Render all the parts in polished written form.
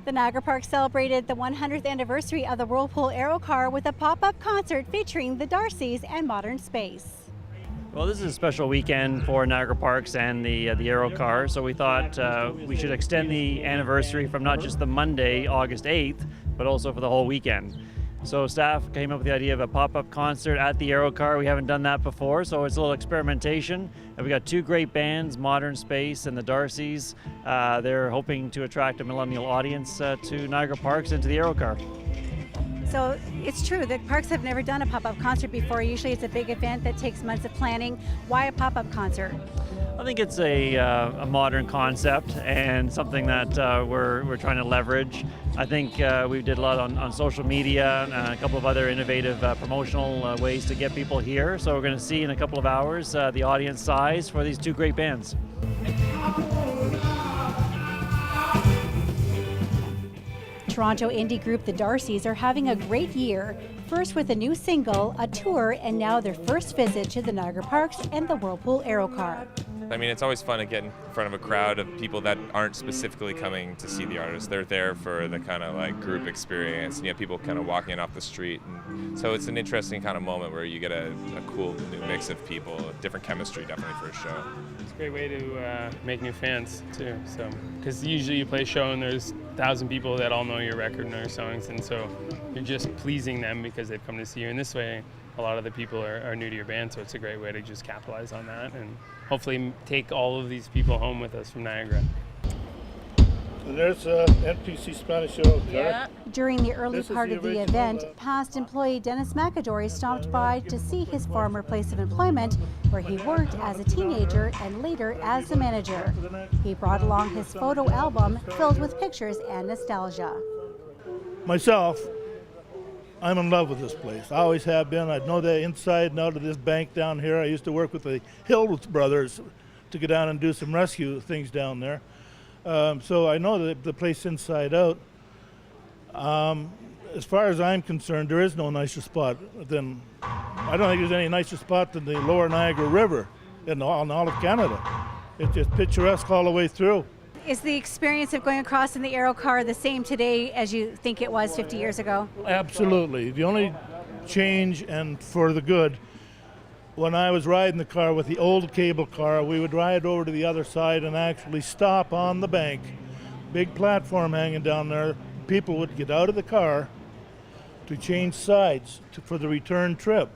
The Niagara Parks celebrated the 100th anniversary of the Whirlpool Aero Car with a pop-up concert featuring the Darcys and Modern Space. Well, this is a special weekend for Niagara Parks and the Aero Car, so we thought we should extend the anniversary from not just the Monday, August 8th, but also for the whole weekend. So staff came up with the idea of a pop-up concert at the Aero Car. We haven't done that before, so it's a little experimentation. And we got two great bands, Modern Space and the Darcys. They're hoping to attract a millennial audience to Niagara Parks and to the Aero Car. So it's true that parks have never done a pop-up concert before. Usually it's a big event that takes months of planning. Why a pop-up concert? I think it's a modern concept and something that we're trying to leverage. I think we did a lot on social media and a couple of other innovative promotional ways to get people here. So we're going to see in a couple of hours the audience size for these two great bands. Toronto indie group the Darcys are having a great year, first with a new single, a tour, and now their first visit to the Niagara Parks and the Whirlpool Aero Car. I mean, it's always fun to get in front of a crowd of people that aren't specifically coming to see the artist. They're there for the kind of like group experience, and you have people kind of walking off the street. And so it's an interesting kind of moment where you get a cool new mix of people, different chemistry definitely for a show. It's a great way to make new fans too. So, because usually you play a show and there's 1,000 people that all know your record and your songs, and so you're just pleasing them because they've come to see you. And this way, a lot of the people are new to your band, so it's a great way to just capitalize on that and hopefully take all of these people home with us from Niagara. And there's NPC Spanish show. Yeah. During the early part of the event, past employee Dennis McAdory stopped by to see his former place of employment, where he worked as a teenager and later as the manager. He brought along his photo album filled with pictures and nostalgia. Myself, I'm in love with this place. I always have been. I know the inside and out of this bank down here. I used to work with the Hills brothers to go down and do some rescue things down there. So I know the place inside out. As far as I'm concerned, there is no nicer spot than, I don't think there's any nicer spot than the lower Niagara River in all of Canada. It's just picturesque all the way through. Is the experience of going across in the Aero Car the same today as you think it was 50 years ago? Absolutely. The only change, and for the good, when I was riding the car with the old cable car, we would ride over to the other side and actually stop on the bank. Big platform hanging down there. People would get out of the car to change sides for the return trip.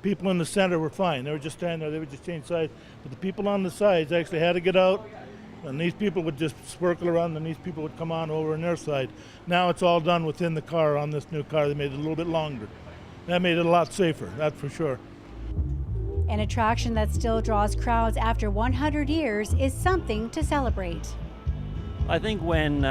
People in the center were fine. They were just standing there. They would just change sides. But the people on the sides actually had to get out, and these people would just circle around, and these people would come on over on their side. Now it's all done within the car on this new car. They made it a little bit longer. That made it a lot safer, that's for sure. An attraction that still draws crowds after 100 years is something to celebrate. I think when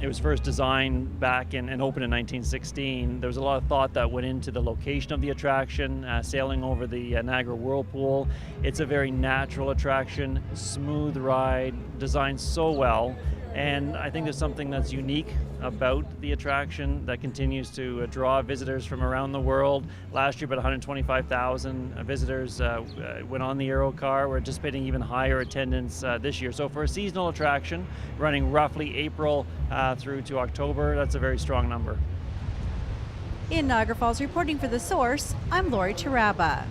it was first designed back and opened in 1916, there was a lot of thought that went into the location of the attraction, sailing over the Niagara Whirlpool. It's a very natural attraction, smooth ride, designed so well. And I think there's something that's unique about the attraction that continues to draw visitors from around the world. Last year, about 125,000 visitors went on the Aero Car. We're anticipating even higher attendance this year. So for a seasonal attraction, running roughly April through to October, that's a very strong number. In Niagara Falls, reporting for The Source, I'm Lori Taraba.